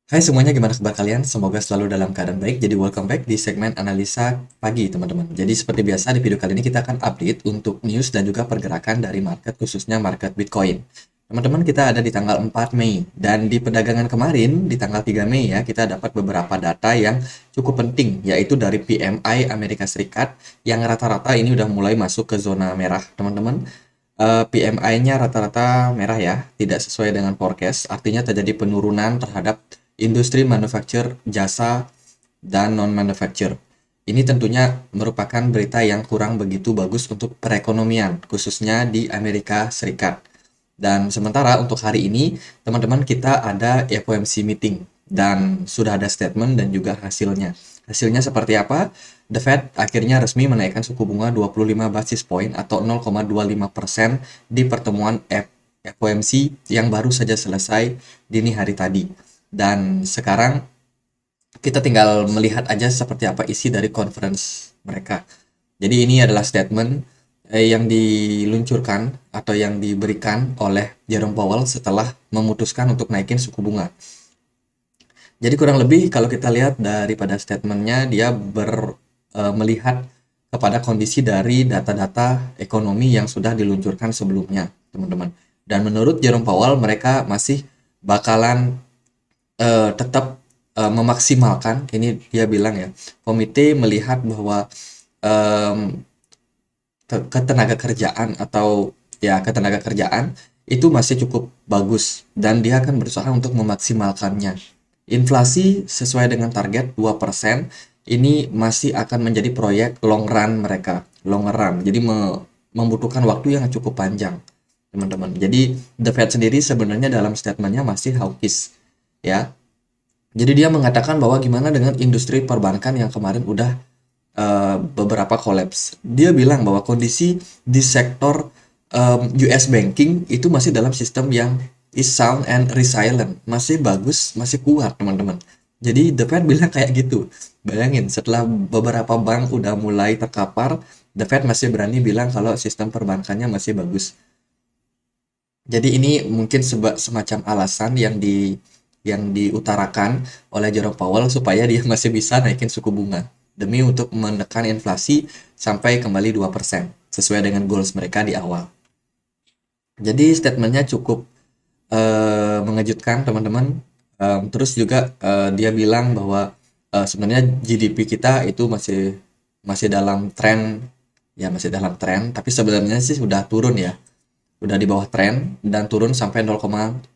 Hai semuanya, gimana kabar kalian? Semoga selalu dalam keadaan baik. Jadi welcome back di segmen analisa pagi, teman-teman. Jadi seperti biasa di video kali ini kita akan update untuk news dan juga pergerakan dari market, khususnya market Bitcoin. Teman-teman, kita ada di tanggal 4 Mei dan di perdagangan kemarin di tanggal 3 Mei ya, kita dapat beberapa data yang cukup penting, yaitu dari PMI Amerika Serikat yang rata-rata ini udah mulai masuk ke zona merah, teman-teman. PMI-nya rata-rata merah ya, tidak sesuai dengan forecast, artinya terjadi penurunan terhadap industri manufaktur, jasa, dan non-manufaktur. Ini tentunya merupakan berita yang kurang begitu bagus untuk perekonomian, khususnya di Amerika Serikat. Dan sementara untuk hari ini, teman-teman kita ada FOMC meeting dan sudah ada statement dan juga hasilnya. Hasilnya seperti apa? The Fed akhirnya resmi menaikkan suku bunga 25 basis point atau 0,25% di pertemuan FOMC yang baru saja selesai dini hari tadi. Dan sekarang kita tinggal melihat aja seperti apa isi dari conference mereka. Jadi ini adalah statement yang diluncurkan atau yang diberikan oleh Jerome Powell setelah memutuskan untuk naikin suku bunga. Jadi kurang lebih kalau kita lihat daripada statementnya dia melihat kepada kondisi dari data-data ekonomi yang sudah diluncurkan sebelumnya, teman-teman. Dan menurut Jerome Powell mereka masih bakalan tetap memaksimalkan, ini dia bilang ya, komite melihat bahwa em, ketenaga kerjaan atau ya ketenaga kerjaan itu masih cukup bagus dan dia akan berusaha untuk memaksimalkannya. Inflasi sesuai dengan target 2% ini masih akan menjadi proyek long run mereka, long run. Jadi membutuhkan waktu yang cukup panjang, teman-teman. Jadi The Fed sendiri sebenarnya dalam statementnya masih hawkish ya. Jadi dia mengatakan bahwa gimana dengan industri perbankan yang kemarin udah beberapa kolaps. Dia bilang bahwa kondisi di sektor US banking itu masih dalam sistem yang is sound and resilient, masih bagus, masih kuat, teman-teman. Jadi The Fed bilang kayak gitu. Bayangin, setelah beberapa bank udah mulai terkapar, The Fed masih berani bilang kalau sistem perbankannya masih bagus. Jadi ini mungkin semacam alasan yang diutarakan oleh Jerome Powell supaya dia masih bisa naikin suku bunga demi untuk menekan inflasi sampai kembali 2% sesuai dengan goals mereka di awal. Jadi statementnya cukup mengejutkan, teman-teman. Terus juga dia bilang bahwa sebenarnya GDP kita itu masih masih dalam tren, ya masih dalam tren, tapi sebenarnya sih sudah turun ya, udah di bawah tren dan turun sampai 0,9%.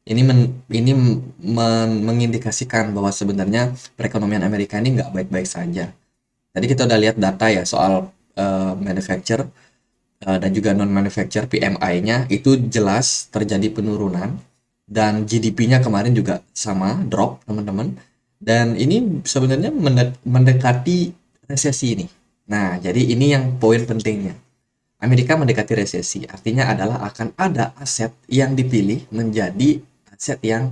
Ini mengindikasikan bahwa sebenarnya perekonomian Amerika ini nggak baik-baik saja. Tadi kita udah lihat data ya soal manufacture dan juga non manufacture PMI-nya itu jelas terjadi penurunan dan GDP-nya kemarin juga sama drop, teman-teman. Dan ini sebenarnya mendekati resesi ini. Nah, jadi ini yang poin pentingnya. Amerika mendekati resesi, artinya adalah akan ada aset yang dipilih menjadi aset yang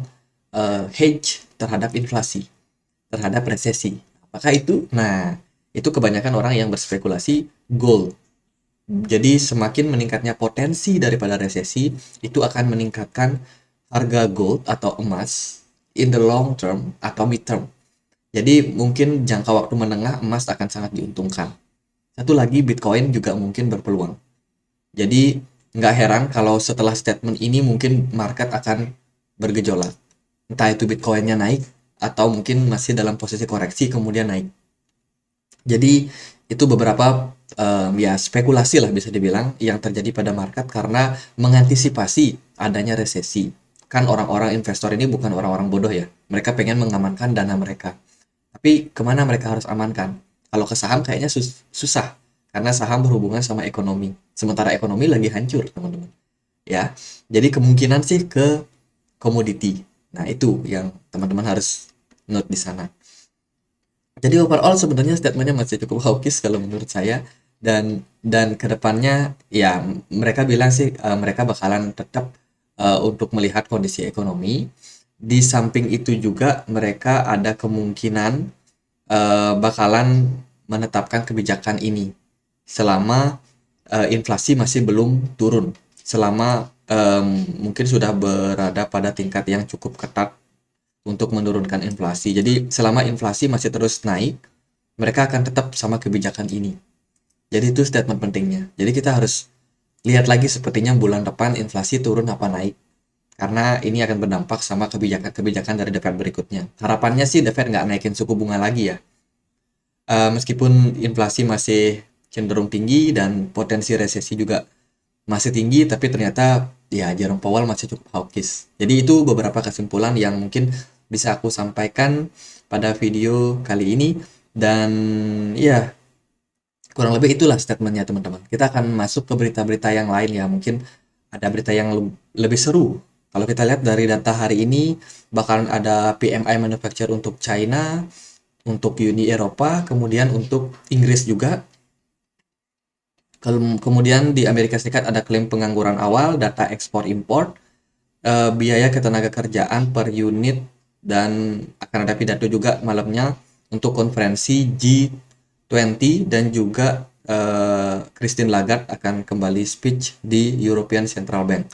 hedge terhadap inflasi, terhadap resesi. Apakah itu? Nah, itu kebanyakan orang yang berspekulasi gold. Jadi semakin meningkatnya potensi daripada resesi, itu akan meningkatkan harga gold atau emas in the long term atau mid term. Jadi mungkin jangka waktu menengah emas akan sangat diuntungkan. Satu lagi, Bitcoin juga mungkin berpeluang. Jadi nggak heran kalau setelah statement ini mungkin market akan bergejolak. Entah itu Bitcoinnya naik atau mungkin masih dalam posisi koreksi kemudian naik. Jadi itu beberapa ya spekulasi lah bisa dibilang yang terjadi pada market karena mengantisipasi adanya resesi. Kan orang-orang investor ini bukan orang-orang bodoh ya. Mereka pengen mengamankan dana mereka. Tapi kemana mereka harus amankan? Kalau ke saham kayaknya susah karena saham berhubungan sama ekonomi. Sementara ekonomi lagi hancur, teman-teman. Ya, jadi kemungkinan sih ke komoditi. Nah, itu yang teman-teman harus note di sana. Jadi overall sebenarnya statementnya masih cukup hawkish kalau menurut saya dan kedepannya ya mereka bilang sih mereka bakalan tetap untuk melihat kondisi ekonomi. Di samping itu juga mereka ada kemungkinan bakalan menetapkan kebijakan ini selama inflasi masih belum turun, selama mungkin sudah berada pada tingkat yang cukup ketat untuk menurunkan inflasi. Jadi selama inflasi masih terus naik, mereka akan tetap sama kebijakan ini. Jadi itu statement pentingnya. Jadi kita harus lihat lagi sepertinya bulan depan inflasi turun apa naik. Karena ini akan berdampak sama kebijakan-kebijakan dari The Fed berikutnya. Harapannya sih The Fed nggak naikin suku bunga lagi ya. Meskipun inflasi masih cenderung tinggi dan potensi resesi juga masih tinggi, tapi ternyata ya Jerome Powell masih cukup hawkish. Jadi itu beberapa kesimpulan yang mungkin bisa aku sampaikan pada video kali ini. Dan ya kurang lebih itulah statementnya teman-teman. Kita akan masuk ke berita-berita yang lain ya. Mungkin ada berita yang lebih seru. Kalau kita lihat dari data hari ini, bakalan ada PMI Manufacture untuk China, untuk Uni Eropa, kemudian untuk Inggris juga. Kemudian di Amerika Serikat ada klaim pengangguran awal, data ekspor impor, biaya ketenaga kerjaan per unit, dan akan ada pidato juga malamnya untuk konferensi G20, dan juga Christine Lagarde akan kembali speech di European Central Bank.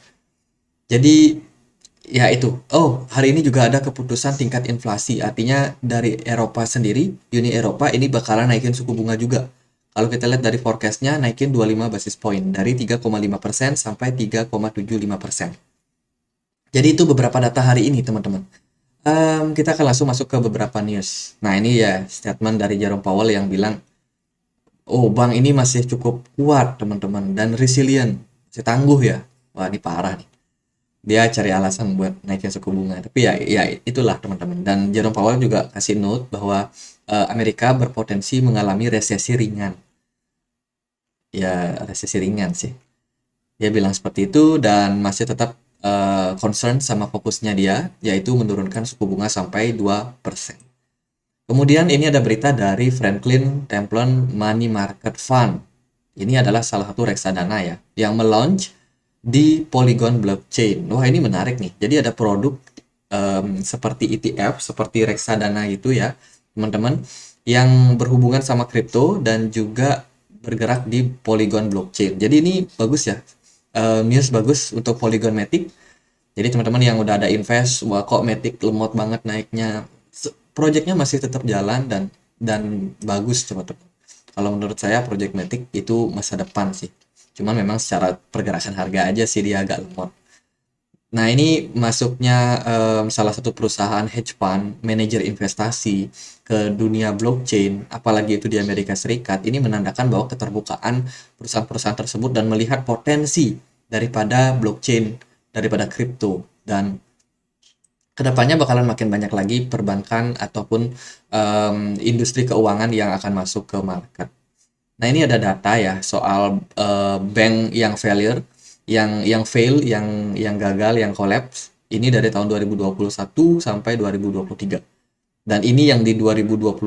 Jadi ya itu. Oh, hari ini juga ada keputusan tingkat inflasi. Artinya dari Eropa sendiri, Uni Eropa ini bakalan naikin suku bunga juga. Kalau kita lihat dari forecastnya, naikin 25 basis point dari 3,5% sampai 3,75%. Jadi itu beberapa data hari ini, teman-teman. Kita akan langsung masuk ke beberapa news. Nah, ini ya statement dari Jerome Powell yang bilang, oh, bank ini masih cukup kuat, teman-teman, dan resilient, masih tangguh ya. Wah, ini parah nih. Dia cari alasan buat naikin suku bunga. Tapi ya itulah, teman-teman. Dan Jerome Powell juga kasih note bahwa Amerika berpotensi mengalami resesi ringan. Ya, resesi ringan sih. Dia bilang seperti itu dan masih tetap concern sama fokusnya dia, yaitu menurunkan suku bunga sampai 2%. Kemudian ini ada berita dari Franklin Templeton Money Market Fund. Ini adalah salah satu reksadana ya, yang melaunch di Polygon blockchain. Wah, ini menarik nih. Jadi ada produk seperti ETF, seperti reksadana itu ya, teman-teman, yang berhubungan sama kripto dan juga bergerak di Polygon blockchain. Jadi ini bagus ya. News bagus untuk Polygon Matic. Jadi teman-teman yang udah ada invest, wah kok Matic lemot banget naiknya. Projectnya masih tetap jalan dan bagus teman-teman. Kalau menurut saya project Matic itu masa depan sih. Cuman memang secara pergerakan harga aja sih dia agak lemot. Nah, ini masuknya salah satu perusahaan hedge fund, manajer investasi ke dunia blockchain, apalagi itu di Amerika Serikat, ini menandakan bahwa keterbukaan perusahaan-perusahaan tersebut dan melihat potensi daripada blockchain, daripada kripto, dan kedepannya bakalan makin banyak lagi perbankan ataupun industri keuangan yang akan masuk ke market. Nah, ini ada data ya soal bank yang failure, yang fail, yang gagal, yang collapse. Ini dari tahun 2021 sampai 2023. Dan ini yang di 2021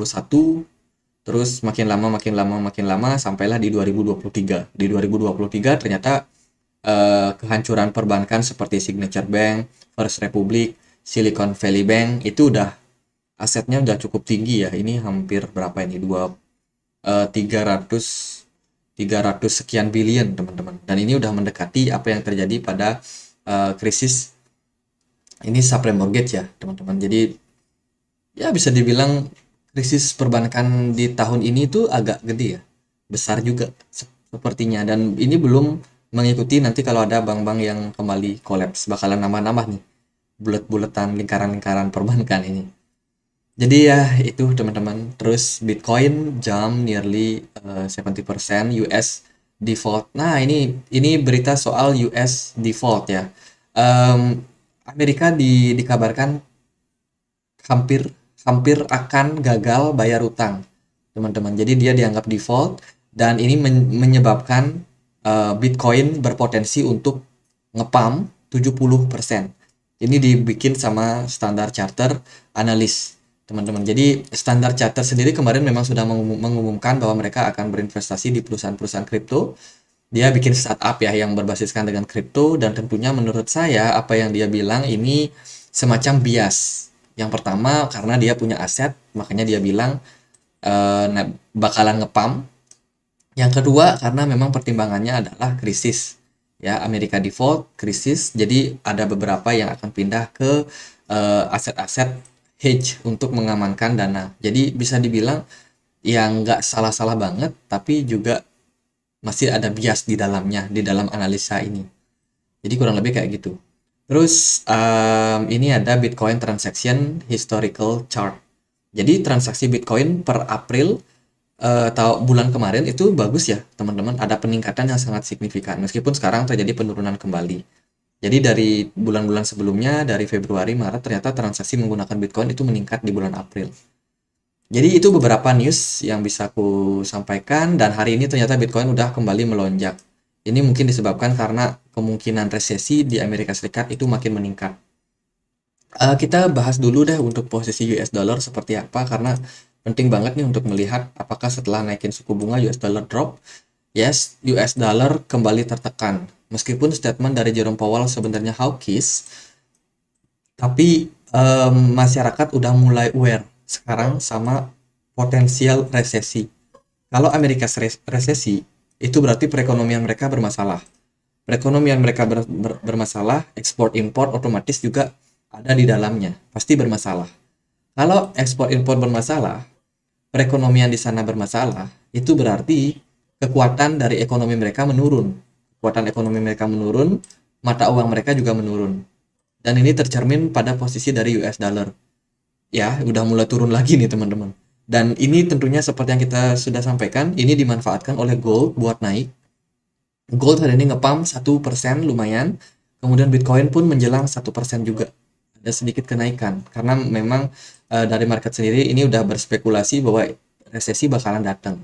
terus makin lama sampailah di 2023. Di 2023 ternyata kehancuran perbankan seperti Signature Bank, First Republic, Silicon Valley Bank itu udah asetnya udah cukup tinggi ya. Ini hampir berapa ini? 300 sekian billion teman-teman, dan ini udah mendekati apa yang terjadi pada krisis ini subprime mortgage ya teman-teman. Jadi ya bisa dibilang krisis perbankan di tahun ini tuh agak gede ya, besar juga sepertinya, dan ini belum mengikuti nanti kalau ada bank-bank yang kembali kolaps, bakalan nambah-nambah nih bulet-buletan lingkaran-lingkaran perbankan ini. Jadi ya itu teman-teman. Terus Bitcoin jump nearly 70% US default. Nah, ini berita soal US default ya. Amerika dikabarkan hampir hampir akan gagal bayar utang, teman-teman. Jadi dia dianggap default dan ini menyebabkan Bitcoin berpotensi untuk ngepump 70%. Ini dibikin sama Standard Chartered Analyst, teman-teman. Jadi Standard Chartered sendiri kemarin memang sudah mengumumkan bahwa mereka akan berinvestasi di perusahaan-perusahaan kripto. Dia bikin startup ya yang berbasiskan dengan kripto, dan tentunya menurut saya apa yang dia bilang ini semacam bias. Yang pertama karena dia punya aset, makanya dia bilang bakalan ngepump. Yang kedua karena memang pertimbangannya adalah krisis. Ya, Amerika default, krisis, jadi ada beberapa yang akan pindah ke aset-aset hedge untuk mengamankan dana. Jadi bisa dibilang yang nggak salah-salah banget, tapi juga masih ada bias di dalamnya, di dalam analisa ini. Jadi kurang lebih kayak gitu. Terus ini ada Bitcoin Transaction Historical Chart. Jadi transaksi Bitcoin per April atau bulan kemarin itu bagus ya teman-teman. Ada peningkatan yang sangat signifikan. Meskipun sekarang terjadi penurunan kembali. Jadi dari bulan-bulan sebelumnya, dari Februari, Maret, ternyata transaksi menggunakan Bitcoin itu meningkat di bulan April. Jadi itu beberapa news yang bisa aku sampaikan, dan hari ini ternyata Bitcoin udah kembali melonjak. Ini mungkin disebabkan karena kemungkinan resesi di Amerika Serikat itu makin meningkat. Kita bahas dulu deh untuk posisi US dollar seperti apa, karena penting banget nih untuk melihat apakah setelah naikin suku bunga US dollar drop. Yes, US dollar kembali tertekan. Meskipun statement dari Jerome Powell sebenarnya hawkish, tapi masyarakat udah mulai aware sekarang sama potensial resesi. Kalau Amerika resesi, itu berarti perekonomian mereka bermasalah. Perekonomian mereka bermasalah, ekspor impor otomatis juga ada di dalamnya, pasti bermasalah. Kalau ekspor impor bermasalah, perekonomian di sana bermasalah, itu berarti kekuatan dari ekonomi mereka menurun. Kekuatan ekonomi mereka menurun, mata uang mereka juga menurun. Dan ini tercermin pada posisi dari US dollar. Ya, udah mulai turun lagi nih teman-teman. Dan ini tentunya seperti yang kita sudah sampaikan, ini dimanfaatkan oleh gold buat naik. Gold hari ini ngepump 1% lumayan, kemudian Bitcoin pun menjelang 1% juga. Ada sedikit kenaikan, karena memang dari market sendiri ini udah berspekulasi bahwa resesi bakalan datang.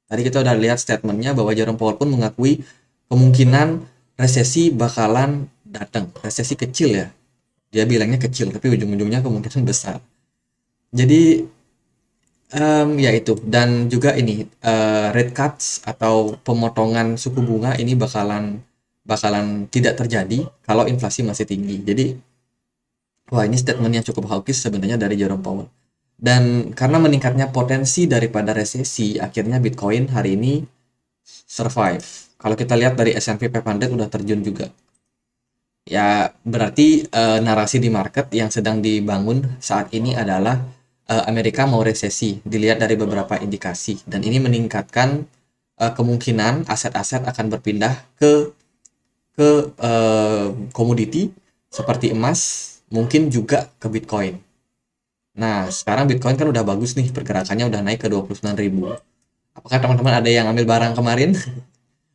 Tadi kita udah lihat statementnya bahwa Jerome Powell pun mengakui kemungkinan resesi bakalan datang. Resesi kecil ya, dia bilangnya kecil, tapi ujung-ujungnya kemungkinan besar. Jadi ya itu, dan juga ini rate cuts atau pemotongan suku bunga ini bakalan tidak terjadi kalau inflasi masih tinggi. Jadi wah, ini statement yang cukup hawkish sebenarnya dari Jerome Powell. Dan karena meningkatnya potensi daripada resesi, akhirnya Bitcoin hari ini survive. Kalau kita lihat dari S&P 500 udah terjun juga. Ya, berarti narasi di market yang sedang dibangun saat ini adalah Amerika mau resesi, dilihat dari beberapa indikasi. Dan ini meningkatkan kemungkinan aset-aset akan berpindah ke komoditi seperti emas, mungkin juga ke Bitcoin. Nah, sekarang Bitcoin kan udah bagus nih, pergerakannya udah naik ke 29.000. Apakah teman-teman ada yang ambil barang kemarin?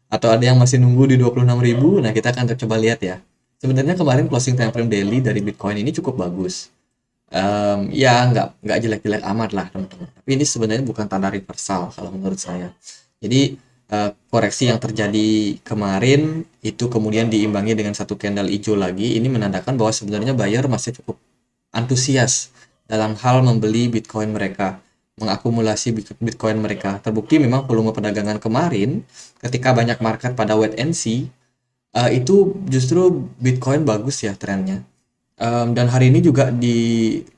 Atau ada yang masih nunggu di 26.000? Nah, kita akan coba lihat ya. Sebenarnya kemarin closing time frame daily dari Bitcoin ini cukup bagus. Ya, nggak jelek-jelek amat lah, teman-teman. Tapi ini sebenarnya bukan tanda reversal kalau menurut saya. Jadi, koreksi yang terjadi kemarin itu kemudian diimbangi dengan satu candle hijau lagi. Ini menandakan bahwa sebenarnya buyer masih cukup antusias dalam hal membeli Bitcoin mereka, mengakumulasi Bitcoin mereka. Terbukti memang volume perdagangan kemarin ketika banyak market pada wait and see, itu justru Bitcoin bagus ya trennya. Dan hari ini juga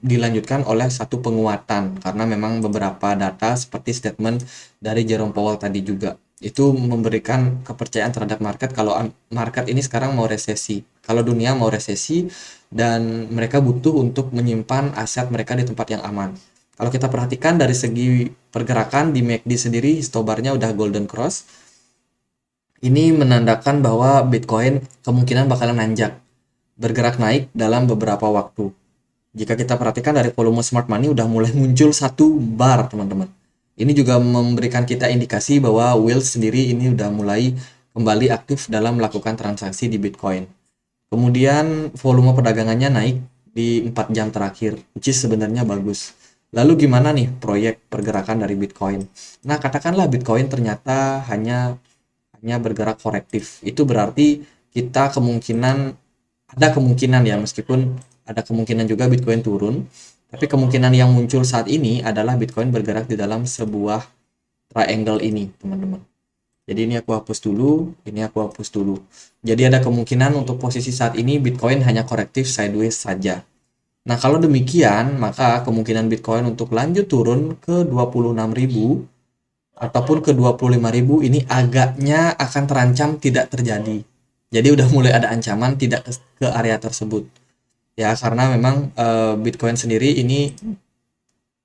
dilanjutkan oleh satu penguatan karena memang beberapa data seperti statement dari Jerome Powell tadi juga itu memberikan kepercayaan terhadap market kalau market ini sekarang mau resesi, kalau dunia mau resesi, dan mereka butuh untuk menyimpan aset mereka di tempat yang aman. Kalau kita perhatikan dari segi pergerakan di MACD sendiri, histobarnya udah golden cross. Ini menandakan bahwa Bitcoin kemungkinan bakalan nanjak, bergerak naik dalam beberapa waktu. Jika kita perhatikan dari volume smart money udah mulai muncul satu bar, teman-teman. Ini juga memberikan kita indikasi bahwa Wheels sendiri ini udah mulai kembali aktif dalam melakukan transaksi di Bitcoin. Kemudian volume perdagangannya naik di 4 jam terakhir, which is sebenarnya bagus. Lalu gimana nih proyek pergerakan dari Bitcoin? Nah, katakanlah Bitcoin ternyata hanya bergerak korektif. Itu berarti kita ada kemungkinan ya, meskipun ada kemungkinan juga Bitcoin turun, tapi kemungkinan yang muncul saat ini adalah Bitcoin bergerak di dalam sebuah triangle ini, teman-teman. Jadi ini aku hapus dulu, ini aku hapus dulu. Jadi ada kemungkinan untuk posisi saat ini Bitcoin hanya korektif sideways saja. Nah, kalau demikian, maka kemungkinan Bitcoin untuk lanjut turun ke 26.000 ataupun ke 25.000 ini agaknya akan terancam tidak terjadi. Jadi udah mulai ada ancaman tidak ke area tersebut. ya, karena memang Bitcoin sendiri ini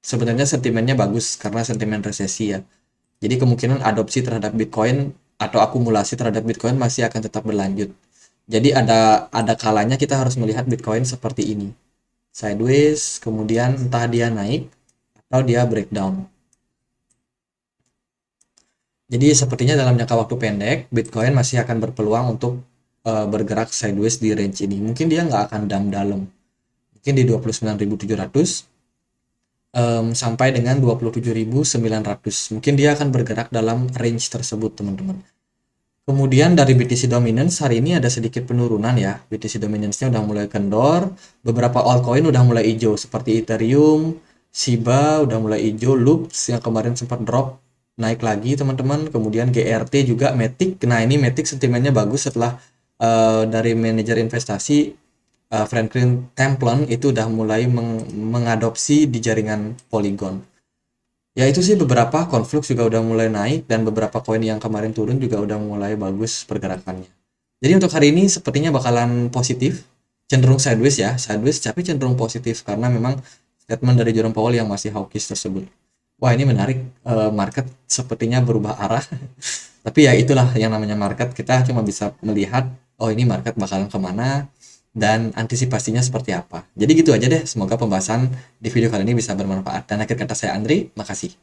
sebenarnya sentimennya bagus karena sentimen resesi ya. Jadi kemungkinan adopsi terhadap Bitcoin atau akumulasi terhadap Bitcoin masih akan tetap berlanjut. Jadi ada kalanya kita harus melihat Bitcoin seperti ini. Sideways, kemudian entah dia naik atau dia breakdown. Jadi sepertinya dalam jangka waktu pendek, Bitcoin masih akan berpeluang untuk bergerak sideways di range ini. Mungkin dia nggak akan dump dalam. Mungkin di 29.700 sampai dengan 27.900. Mungkin dia akan bergerak dalam range tersebut, teman-teman. Kemudian dari BTC Dominance hari ini ada sedikit penurunan ya. BTC Dominance-nya udah mulai kendor, beberapa altcoin udah mulai hijau seperti Ethereum, Shiba udah mulai hijau, Loops yang kemarin sempat drop naik lagi teman-teman. Kemudian GRT juga, Matic. Nah, ini Matic sentimennya bagus setelah dari manajer investasi Franklin Templeton itu udah mulai mengadopsi di jaringan Polygon. Ya itu sih, beberapa Conflux juga udah mulai naik dan beberapa koin yang kemarin turun juga udah mulai bagus pergerakannya. Jadi untuk hari ini sepertinya bakalan positif, cenderung sideways ya, sideways tapi cenderung positif karena memang statement dari Jerome Powell yang masih hawkish tersebut. Wah, ini menarik, market sepertinya berubah arah. Tapi ya itulah yang namanya market, kita cuma bisa melihat, oh ini market bakalan kemana, dan antisipasinya seperti apa. Jadi gitu aja deh, semoga pembahasan di video kali ini bisa bermanfaat. Dan akhir kata saya Andri, makasih.